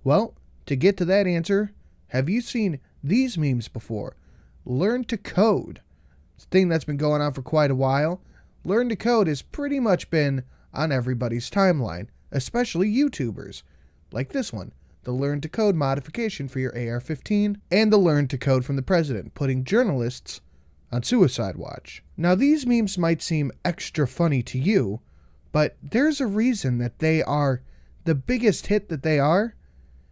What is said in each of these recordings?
Well, to get to that answer, have you seen these memes before? Learn to code. It's a thing that's been going on for quite a while. Learn to code has pretty much been on everybody's timeline, especially YouTubers, like this one, the Learn to Code modification for your AR-15, and the Learn to Code from the President, putting journalists on suicide watch. Now, these memes might seem extra funny to you, but there's a reason that they are the biggest hit that they are,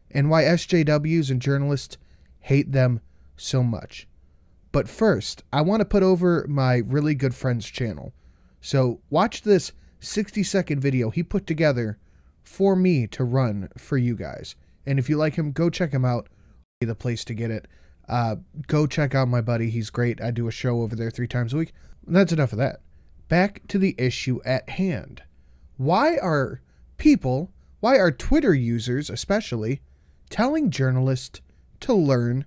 and why SJWs and journalists hate them so much. But first, I want to put over my really good friend's channel. So watch this 60-second video he put together for me to run for you guys. And if you like him, go check him out. The place to get it. Go check out my buddy. He's great. I do a show over there 3 times a week. That's enough of that. Back to the issue at hand. Why are Twitter users especially telling journalists to learn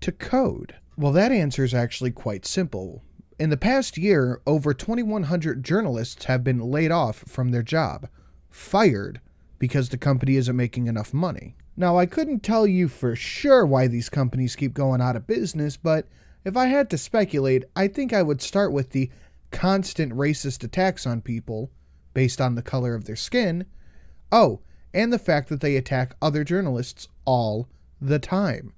to code? Well, that answer is actually quite simple. In the past year, over 2,100 journalists have been laid off from their job, fired, because the company isn't making enough money. Now, I couldn't tell you for sure why these companies keep going out of business, but if I had to speculate, I think I would start with the constant racist attacks on people based on the color of their skin. Oh, and the fact that they attack other journalists all the time.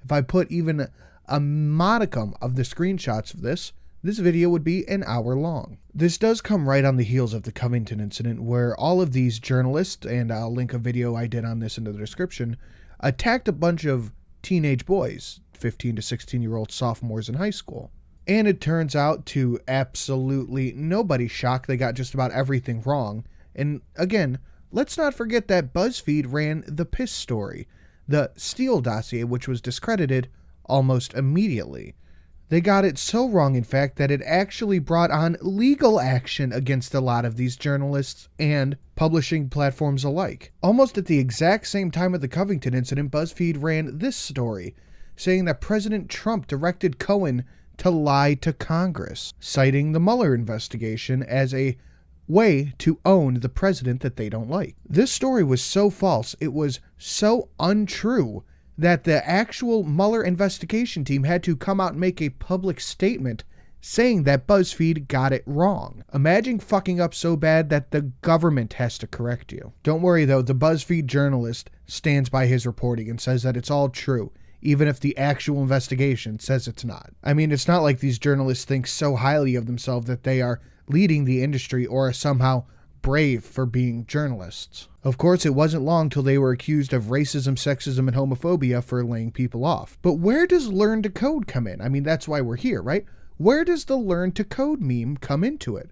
If I put even a modicum of the screenshots of this video would be an hour long. This does come right on the heels of the Covington incident, where all of these journalists, and I'll link a video I did on this in the description, attacked a bunch of teenage boys, 15 to 16-year-old sophomores in high school. And it turns out, to absolutely nobody's shock, they got just about everything wrong. And again, let's not forget that BuzzFeed ran the piss story, the Steele dossier, which was discredited almost immediately. They got it so wrong, in fact, that it actually brought on legal action against a lot of these journalists and publishing platforms alike. Almost at the exact same time of the Covington incident, BuzzFeed ran this story, saying that President Trump directed Cohen to lie to Congress, citing the Mueller investigation as a way to own the president that they don't like. This story was so false, it was so untrue, that the actual Mueller investigation team had to come out and make a public statement saying that BuzzFeed got it wrong. Imagine fucking up so bad that the government has to correct you. Don't worry though, the BuzzFeed journalist stands by his reporting and says that it's all true, even if the actual investigation says it's not. I mean, it's not like these journalists think so highly of themselves that they are leading the industry or are somehow brave for being journalists. Of course, it wasn't long till they were accused of racism, sexism, and homophobia for laying people off. But where does learn to code come in? I mean, that's why we're here, right? Where does the learn to code meme come into it?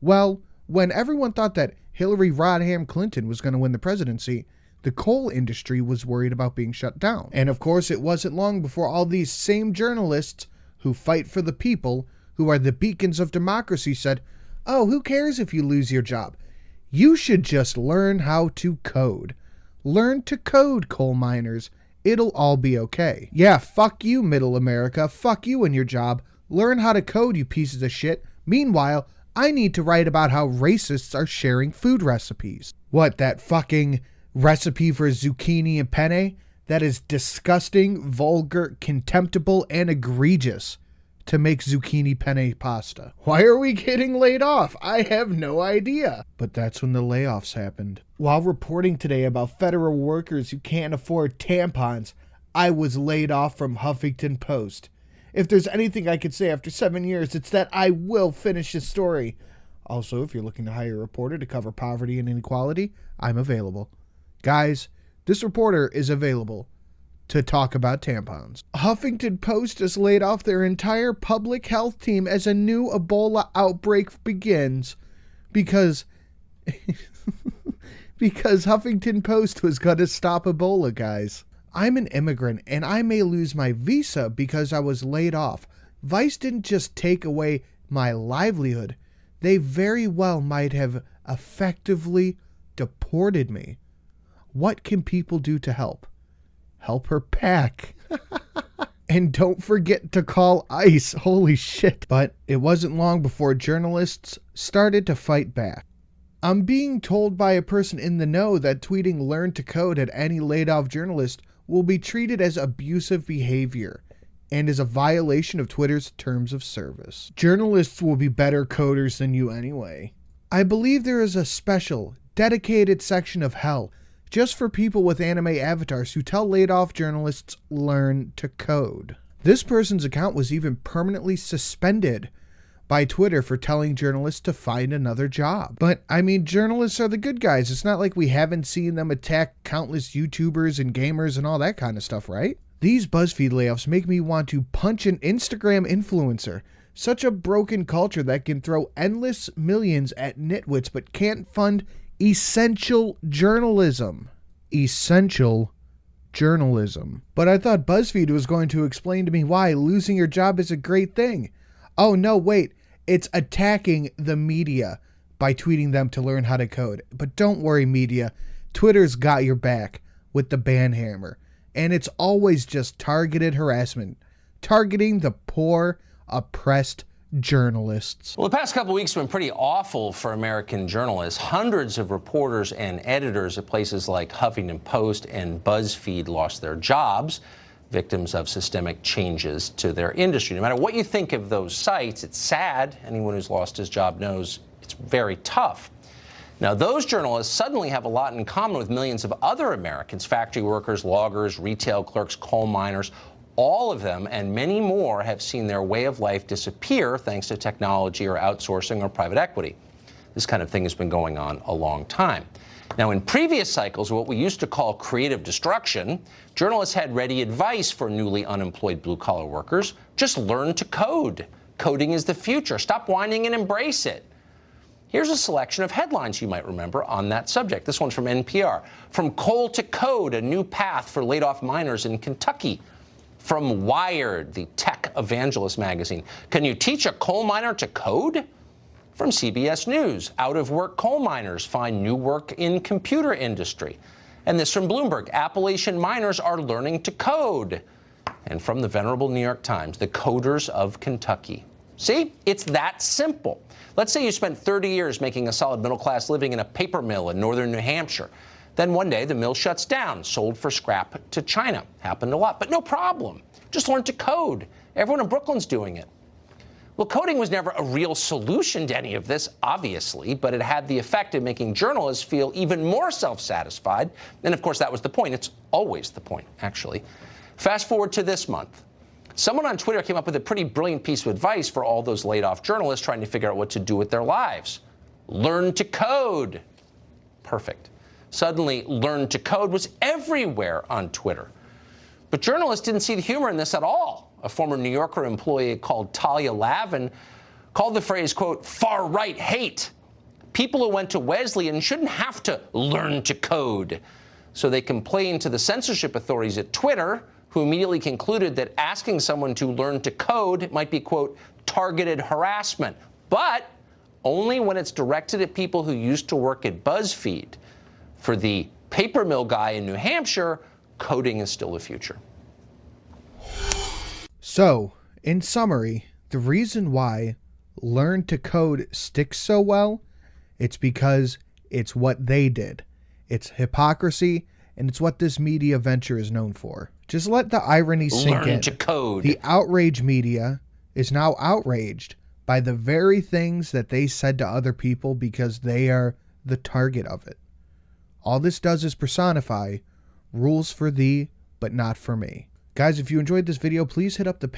Well, when everyone thought that Hillary Rodham Clinton was going to win the presidency, the coal industry was worried about being shut down. And of course, it wasn't long before all these same journalists who fight for the people, who are the beacons of democracy, said, "Oh, who cares if you lose your job? You should just learn how to code. Learn to code, coal miners. It'll all be okay." Yeah, fuck you, middle America. Fuck you and your job. Learn how to code, you pieces of shit. Meanwhile, I need to write about how racists are sharing food recipes. What, that fucking recipe for zucchini and penne? That is disgusting, vulgar, contemptible, and egregious to make zucchini penne pasta. Why are we getting laid off? I have no idea. But that's when the layoffs happened. While reporting today about federal workers who can't afford tampons, I was laid off from Huffington Post. If there's anything I could say after 7 years, it's that I will finish this story. Also, if you're looking to hire a reporter to cover poverty and inequality, I'm available. Guys, this reporter is available to talk about tampons. Huffington Post has laid off their entire public health team as a new Ebola outbreak begins because Huffington Post was going to stop Ebola, guys. I'm an immigrant and I may lose my visa because I was laid off. Vice didn't just take away my livelihood. They very well might have effectively deported me. What can people do to help? Help her pack. And don't forget to call ICE. Holy shit. But it wasn't long before journalists started to fight back. I'm being told by a person in the know that tweeting "learn to code" at any laid-off journalist will be treated as abusive behavior and is a violation of Twitter's terms of service. Journalists will be better coders than you anyway. I believe there is a special, dedicated section of hell just for people with anime avatars who tell laid-off journalists learn to code. This person's account was even permanently suspended by Twitter for telling journalists to find another job. But, I mean, journalists are the good guys. It's not like we haven't seen them attack countless YouTubers and gamers and all that kind of stuff, right? These BuzzFeed layoffs make me want to punch an Instagram influencer. Such a broken culture that can throw endless millions at nitwits but can't fund essential journalism. Essential journalism. But I thought BuzzFeed was going to explain to me why losing your job is a great thing. Oh no, wait. It's attacking the media by tweeting them to learn how to code. But don't worry, media. Twitter's got your back with the ban hammer. And it's always just targeted harassment. Targeting the poor, oppressed journalists. Well, the past couple weeks have been pretty awful for American journalists. Hundreds of reporters and editors at places like Huffington Post and BuzzFeed lost their jobs, victims of systemic changes to their industry. No matter what you think of those sites, it's sad. Anyone who's lost his job knows it's very tough. Now, those journalists suddenly have a lot in common with millions of other Americans: factory workers, loggers, retail clerks, coal miners. All of them and many more have seen their way of life disappear thanks to technology or outsourcing or private equity. This kind of thing has been going on a long time. Now, in previous cycles, what we used to call creative destruction, journalists had ready advice for newly unemployed blue-collar workers. Just learn to code. Coding is the future. Stop whining and embrace it. Here's a selection of headlines you might remember on that subject. This one's from NPR. From coal to code, a new path for laid-off miners in Kentucky. From Wired, the tech evangelist magazine. Can you teach a coal miner to code? From CBS News, out-of-work coal miners find new work in computer industry. And this from Bloomberg, Appalachian miners are learning to code. And from the venerable New York Times, the coders of Kentucky. See, it's that simple. Let's say you spent 30 years making a solid middle-class living in a paper mill in northern New Hampshire. Then one day the mill shuts down, sold for scrap to China. Happened a lot, but no problem. Just learn to code. Everyone in Brooklyn's doing it. Well, coding was never a real solution to any of this, obviously, but it had the effect of making journalists feel even more self-satisfied. And of course, that was the point. It's always the point, actually. Fast forward to this month. Someone on Twitter came up with a pretty brilliant piece of advice for all those laid-off journalists trying to figure out what to do with their lives. Learn to code. Perfect. Suddenly, learn to code was everywhere on Twitter. But journalists didn't see the humor in this at all. A former New Yorker employee called Talia Lavin called the phrase, quote, far-right hate. People who went to Wesleyan shouldn't have to learn to code. So they complained to the censorship authorities at Twitter, who immediately concluded that asking someone to learn to code might be, quote, targeted harassment, but only when it's directed at people who used to work at BuzzFeed. For the paper mill guy in New Hampshire, coding is still the future. So, in summary, the reason why learn to code sticks so well, it's because it's what they did. It's hypocrisy, and it's what this media venture is known for. Just let the irony sink in. Learn to code. The outrage media is now outraged by the very things that they said to other people because they are the target of it. All this does is personify rules for thee, but not for me. Guys, if you enjoyed this video, please hit up the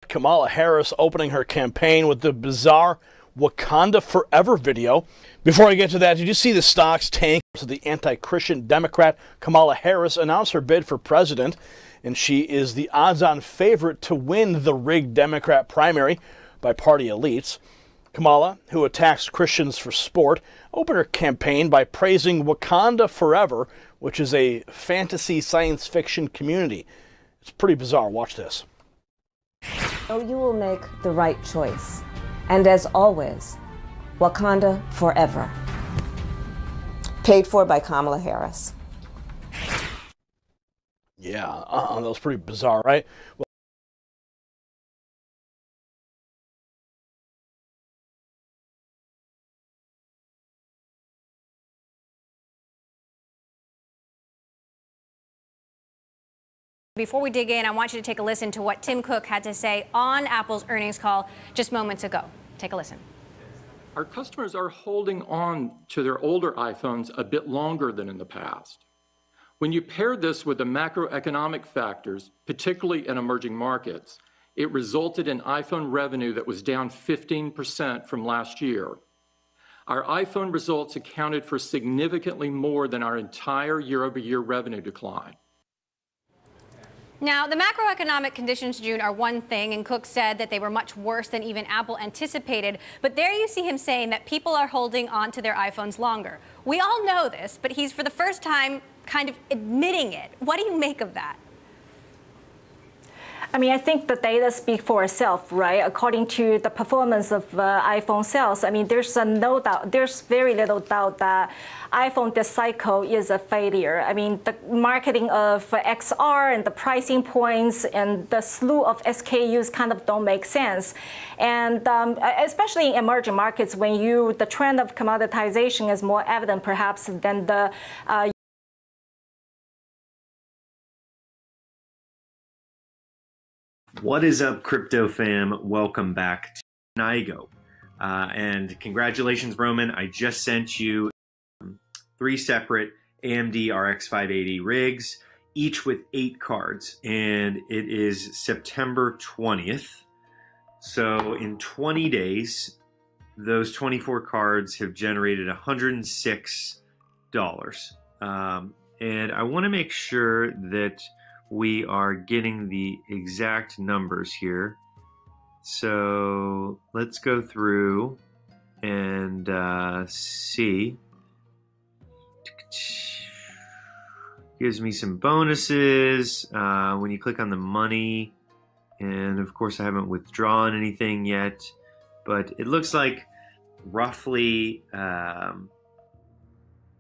Kamala Harris opening her campaign with the bizarre Wakanda Forever video. Before I get to that, did you see the stocks tank? So the anti-Christian Democrat Kamala Harris announced her bid for president, and she is the odds-on favorite to win the rigged Democrat primary by party elites. Kamala, who attacks Christians for sport, opened her campaign by praising Wakanda Forever, which is a fantasy science fiction community. It's pretty bizarre. Watch this. So you will make the right choice. And as always, Wakanda Forever. Paid for by Kamala Harris. Yeah, that was pretty bizarre, right? Well, before we dig in, I want you to take a listen to what Tim Cook had to say on Apple's earnings call just moments ago. Take a listen. Our customers are holding on to their older iPhones a bit longer than in the past. When you pair this with the macroeconomic factors, particularly in emerging markets, it resulted in iPhone revenue that was down 15% from last year. Our iPhone results accounted for significantly more than our entire year-over-year revenue decline. Now, the macroeconomic conditions, June, are one thing, and Cook said that they were much worse than even Apple anticipated. But there you see him saying that people are holding on to their iPhones longer. We all know this, but he's for the first time kind of admitting it. What do you make of that? I mean, I think the data speak for itself, right? According to the performance of iPhone sales, I mean, there's no doubt, there's very little doubt that iPhone this cycle is a failure. I mean, the marketing of XR and the pricing points and the slew of SKUs kind of don't make sense. And especially in emerging markets, when the trend of commoditization is more evident, perhaps, than the What is up, crypto fam? Welcome back to NiGo. And congratulations, Roman. I just sent you 3 separate AMD RX 580 rigs, each with 8 cards. And it is September 20th. So in 20 days, those 24 cards have generated $106. And I want to make sure that we are getting the exact numbers here. So let's go through and see. Gives me some bonuses when you click on the money. And of course I haven't withdrawn anything yet, but it looks like roughly about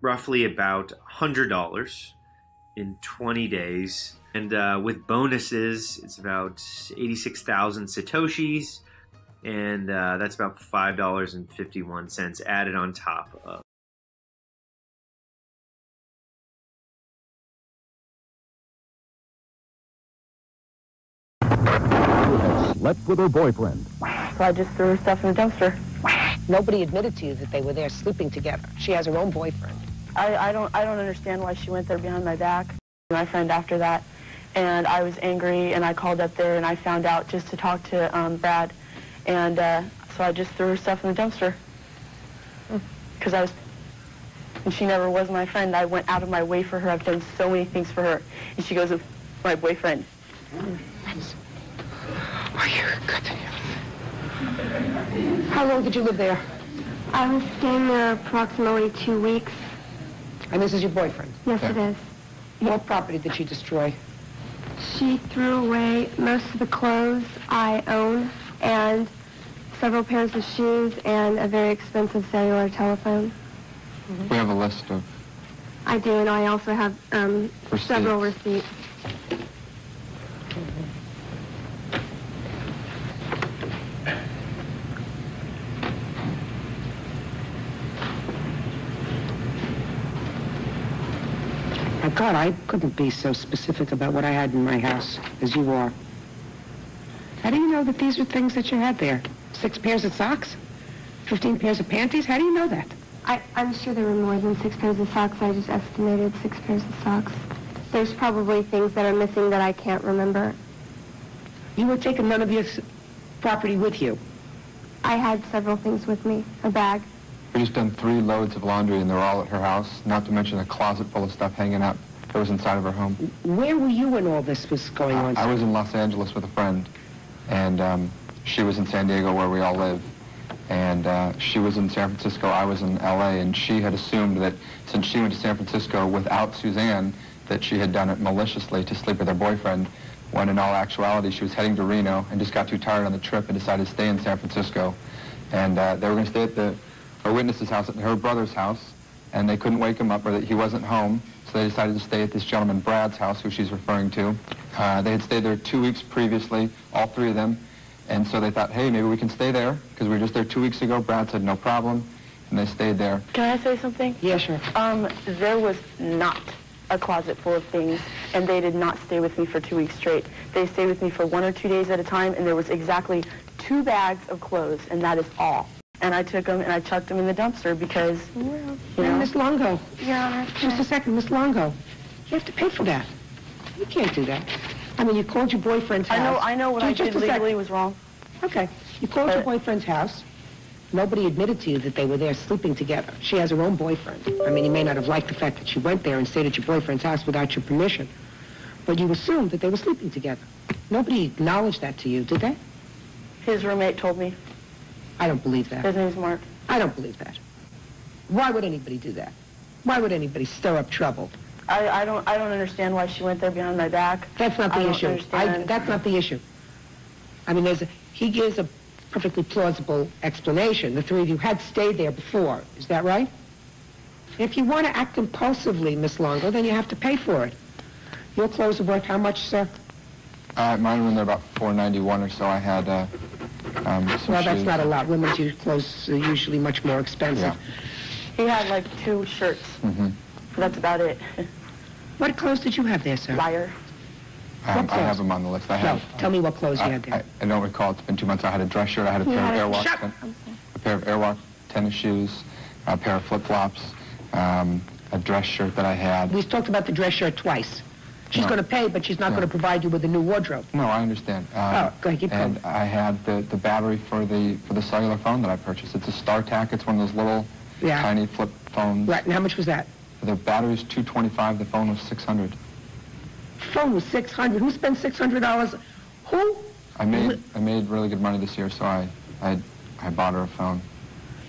$100 in 20 days. And with bonuses, it's about 86,000 Satoshis, and that's about $5.51 added on top of. Slept with her boyfriend. So I just threw her stuff in the dumpster. Nobody admitted to you that they were there sleeping together. She has her own boyfriend. I don't understand why she went there behind my back. My friend after that, and I was angry, and I called up there, and I found out just to talk to Brad, and so I just threw her stuff in the dumpster. Because and she never was my friend. I went out of my way for her. I've done so many things for her, and she goes with my boyfriend. Are you good? How long did you live there? I was staying there approximately 2 weeks. And this is your boyfriend? Yes, it is. What property did she destroy? She threw away most of the clothes I own and several pairs of shoes and a very expensive cellular telephone. We have a list of... I do, and I also have several receipts. God, I couldn't be so specific about what I had in my house as you are. How do you know that these were things that you had there? 6 pairs of socks? 15 pairs of panties? How do you know that? I'm sure there were more than 6 pairs of socks. I just estimated 6 pairs of socks. There's probably things that are missing that I can't remember. You were taking none of your property with you? I had several things with me. A bag. We just done 3 loads of laundry, and they're all at her house, not to mention a closet full of stuff hanging out that was inside of her home. Where were you when all this was going on? I was in Los Angeles with a friend, and she was in San Diego where we all live. And she was in San Francisco, I was in LA, and she had assumed that since she went to San Francisco without Suzanne, that she had done it maliciously to sleep with her boyfriend, when in all actuality she was heading to Reno and just got too tired on the trip and decided to stay in San Francisco. And they were going to stay at her witness's house, at her brother's house, and they couldn't wake him up, or that he wasn't home, so they decided to stay at this gentleman Brad's house, who she's referring to. They had stayed there 2 weeks previously, all three of them, and so they thought, hey, maybe we can stay there, because we were just there 2 weeks ago. Brad said no problem, and they stayed there. Can I say something? Yeah, sure. There was not a closet full of things, and they did not stay with me for 2 weeks straight. They stayed with me for 1 or 2 days at a time, and there was exactly 2 bags of clothes, and that is all. And I took them and I chucked them in the dumpster because, you know. Miss Longo. Your Honor. Just a second, Miss Longo. You have to pay for that. You can't do that. I mean, you called your boyfriend's house. I know what I did legally was wrong. Okay. You called your boyfriend's house. Nobody admitted to you that they were there sleeping together. She has her own boyfriend. I mean, you may not have liked the fact that she went there and stayed at your boyfriend's house without your permission, but you assumed that they were sleeping together. Nobody acknowledged that to you, did they? His roommate told me. I don't believe that. His name's Mark. I don't believe that. Why would anybody do that? Why would anybody stir up trouble? I don't understand why she went there behind my back. That's not the issue. That's not the issue. I mean, he gives a perfectly plausible explanation. The three of you had stayed there before. Is that right? If you want to act impulsively, Miss Longo, then you have to pay for it. Your clothes are worth how much, sir? Mine were there about $4.91 or so. I had some well, that's shoes. not a lot. Women's clothes are usually much more expensive. Yeah. He had like 2 shirts. Mm-hmm. That's about it. What clothes did you have there, sir? Liar. I have them on the list. Tell me what clothes you had there. I don't recall. It's been 2 months. I had a dress shirt. I had a pair of Airwalk tennis shoes, a pair of flip-flops, a dress shirt that I had. We've talked about the dress shirt twice. She's going to pay, but she's not going to provide you with a new wardrobe. No, I understand. Go ahead, keep going. And I had the battery for the cellular phone that I purchased. It's a StarTAC. It's one of those little tiny flip phones. Right, and how much was that? The battery's $225. The phone was $600. Phone was $600. Who spent $600? Who? I made really good money this year, so I bought her a phone.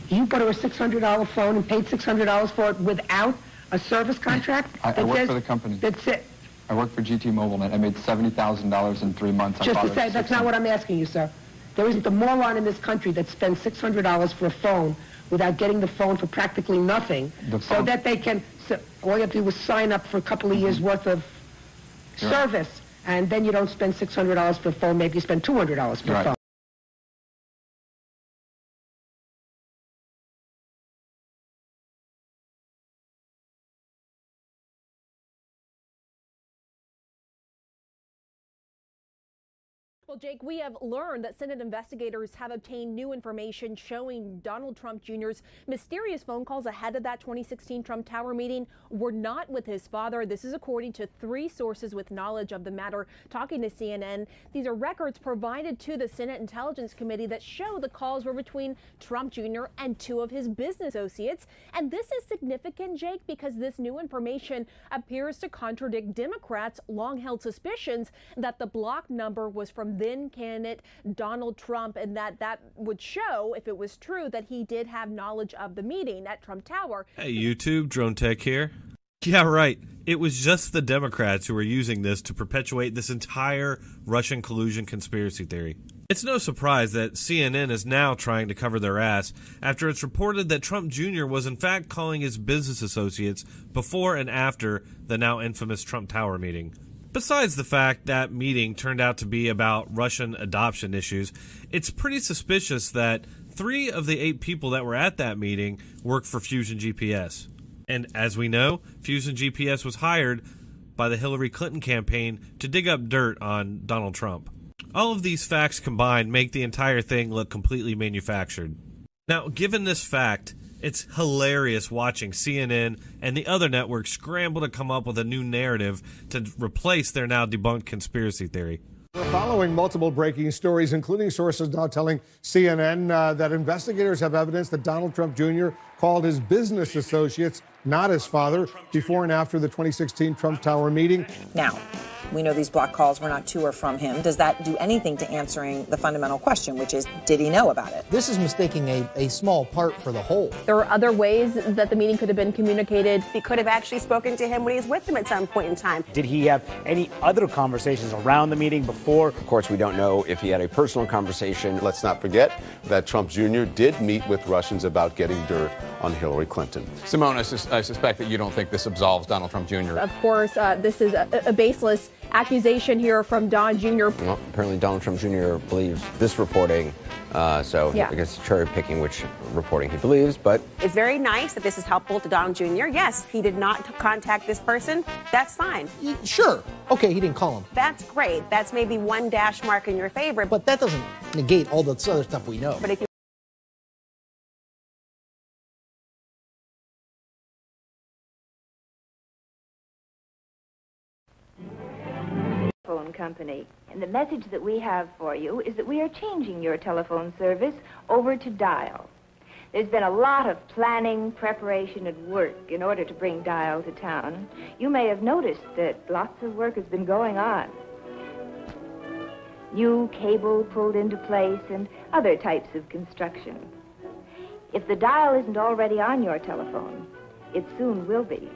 You bought her a $600 phone and paid $600 for it without a service contract? I work for the company. That's it. I work for GT MobileNet. I made $70,000 in 3 months. Just to say, that's not what I'm asking you, sir. There isn't a moron in this country that spends $600 for a phone without getting the phone for practically nothing, so that they can, all you have to do is sign up for a couple of years worth of service, and then you don't spend $600 for a phone, maybe you spend $200 for a phone. Well, Jake, we have learned that Senate investigators have obtained new information showing Donald Trump Jr.'s mysterious phone calls ahead of that 2016 Trump Tower meeting were not with his father. This is according to 3 sources with knowledge of the matter talking to CNN. These are records provided to the Senate Intelligence Committee that show the calls were between Trump Jr. and 2 of his business associates. And this is significant, Jake, because this new information appears to contradict Democrats' long-held suspicions that the block number was from then candidate Donald Trump, and that would show, if it was true, that he did have knowledge of the meeting at Trump Tower. Hey, YouTube, Drone Tech here. Yeah, right. It was just the Democrats who were using this to perpetuate this entire Russian collusion conspiracy theory. It's no surprise that CNN is now trying to cover their ass after it's reported that Trump Jr. was in fact calling his business associates before and after the now infamous Trump Tower meeting. Besides the fact that meeting turned out to be about Russian adoption issues, it's pretty suspicious that 3 of the 8 people that were at that meeting work for Fusion GPS. And as we know, Fusion GPS was hired by the Hillary Clinton campaign to dig up dirt on Donald Trump. All of these facts combined make the entire thing look completely manufactured. Now, given this fact, it's hilarious watching CNN and the other networks scramble to come up with a new narrative to replace their now debunked conspiracy theory. We're following multiple breaking stories, including sources now telling CNN that investigators have evidence that Donald Trump Jr. called his business associates, not his father, before and after the 2016 Trump Tower meeting. Now, We know these block calls were not to or from him. Does that do anything to answering the fundamental question, which is, did he know about it? This is mistaking a small part for the whole. There are other ways that the meeting could have been communicated. He could have actually spoken to him when he was with him at some point in time. Did he have any other conversations around the meeting before? Of course, we don't know if he had a personal conversation. Let's not forget that Trump Jr. did meet with Russians about getting dirt on Hillary Clinton. Simone, I suspect that you don't think this absolves Donald Trump Jr. Of course, this is a baseless accusation here from Don Jr. Well, apparently Donald Trump Jr. believes this reporting, so Yeah. I guess cherry picking which reporting he believes, but It's very nice that this is helpful to Donald Jr. Yes, he did not contact this person. That's fine. Sure. Okay, he didn't call him. That's great. That's maybe one dash mark in your favor. But that doesn't negate all the other stuff we know. But if you Phone company, and the message that we have for you is that we are changing your telephone service over to Dial. There's been a lot of planning, preparation, and work in order to bring Dial to town. You may have noticed that lots of work has been going on. New cable pulled into place and other types of construction. If the Dial isn't already on your telephone, it soon will be.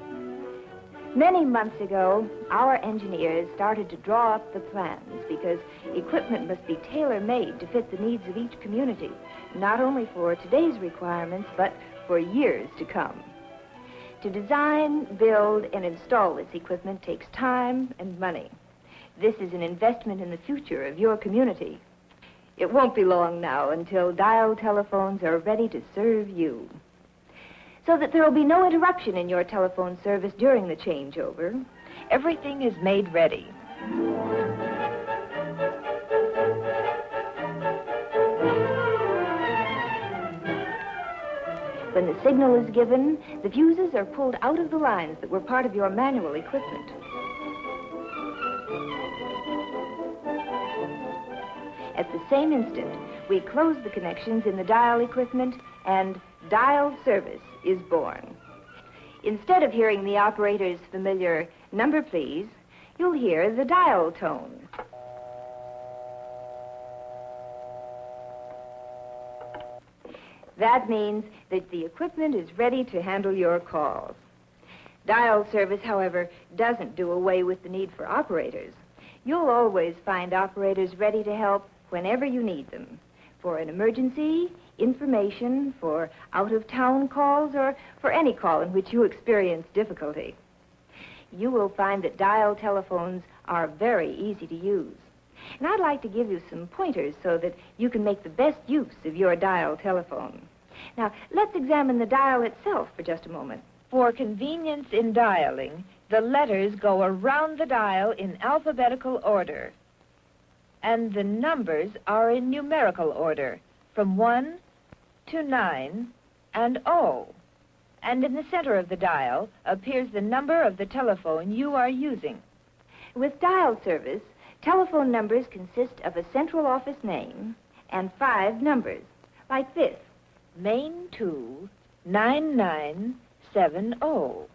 Many months ago, our engineers started to draw up the plans because equipment must be tailor-made to fit the needs of each community, not only for today's requirements, but for years to come. To design, build, and install this equipment takes time and money. This is an investment in the future of your community. It won't be long now until Dial telephones are ready to serve you. So that there will be no interruption in your telephone service during the changeover, everything is made ready. When the signal is given, the fuses are pulled out of the lines that were part of your manual equipment. At the same instant, we close the connections in the Dial equipment and Dial service is born. Instead of hearing the operator's familiar "number please," you'll hear the dial tone. That means that the equipment is ready to handle your calls. Dial service, however, doesn't do away with the need for operators. You'll always find operators ready to help whenever you need them. For an emergency, information, for out-of-town calls, or for any call in which you experience difficulty. You will find that Dial telephones are very easy to use. And I'd like to give you some pointers so that you can make the best use of your Dial telephone. Now, let's examine the Dial itself for just a moment. For convenience in dialing, the letters go around the dial in alphabetical order. And the numbers are in numerical order, from 1 to 9 and 0. And in the center of the dial appears the number of the telephone you are using. With Dial service, telephone numbers consist of a central office name and 5 numbers, like this: Main 2 9970.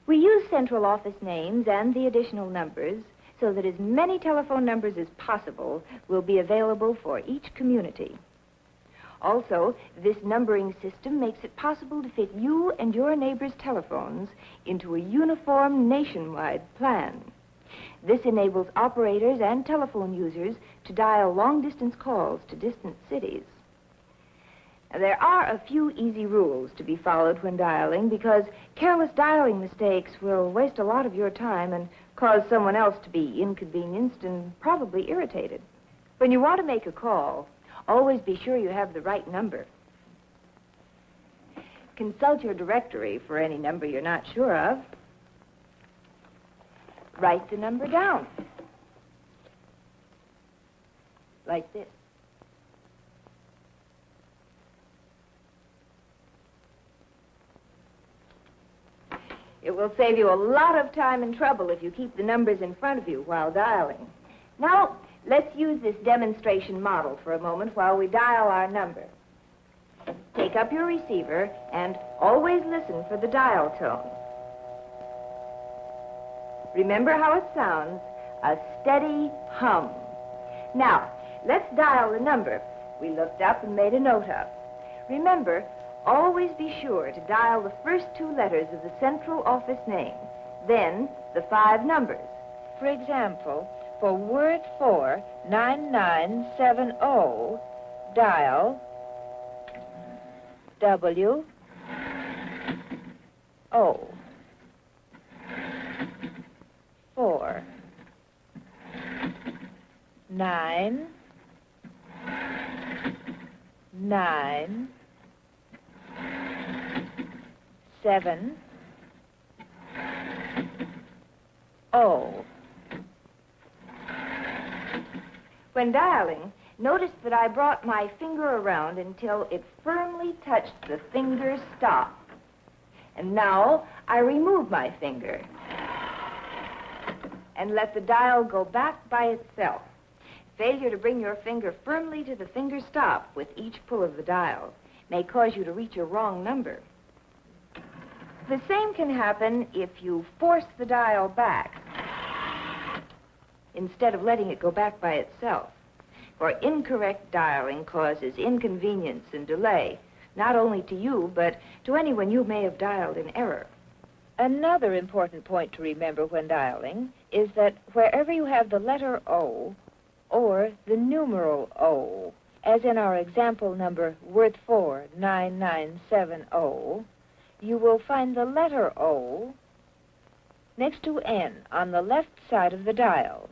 We use central office names and the additional numbers so that as many telephone numbers as possible will be available for each community. Also, this numbering system makes it possible to fit you and your neighbors' telephones into a uniform nationwide plan. This enables operators and telephone users to dial long-distance calls to distant cities. Now, there are a few easy rules to be followed when dialing because careless dialing mistakes will waste a lot of your time and cause someone else to be inconvenienced and probably irritated. When you want to make a call, always be sure you have the right number. Consult your directory for any number you're not sure of. Write the number down. Like this. It will save you a lot of time and trouble if you keep the numbers in front of you while dialing. Now, let's use this demonstration model for a moment while we dial our number. Take up your receiver and always listen for the dial tone. Remember how it sounds a steady hum. Now, let's dial the number we looked up and made a note of. Remember, always be sure to dial the first 2 letters of the central office name, then the 5 numbers. For example, for word 49970, dial W O 4 9 9 7 0. When dialing, notice that I brought my finger around until it firmly touched the finger stop. And now I remove my finger and let the dial go back by itself. Failure to bring your finger firmly to the finger stop with each pull of the dial may cause you to reach a wrong number. The same can happen if you force the dial back instead of letting it go back by itself. For incorrect dialing causes inconvenience and delay, not only to you, but to anyone you may have dialed in error. Another important point to remember when dialing is that wherever you have the letter O or the numeral O, as in our example number word 49970, you will find the letter O next to N on the left side of the dial.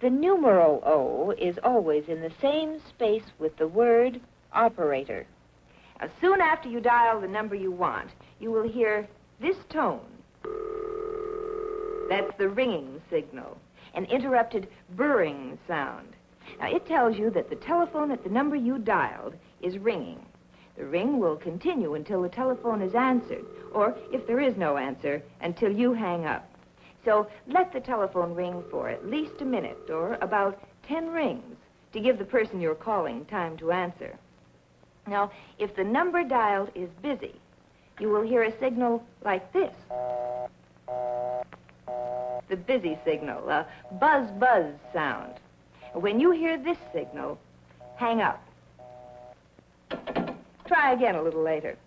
The numeral O is always in the same space with the word operator. Now, soon after you dial the number you want, you will hear this tone. That's the ringing signal, an interrupted burring sound. Now, it tells you that the telephone at the number you dialed is ringing. The ring will continue until the telephone is answered, or if there is no answer, until you hang up. So let the telephone ring for at least a minute, or about 10 rings, to give the person you're calling time to answer. Now, if the number dialed is busy, you will hear a signal like this. The busy signal, a buzz-buzz sound. When you hear this signal, hang up. Try again a little later.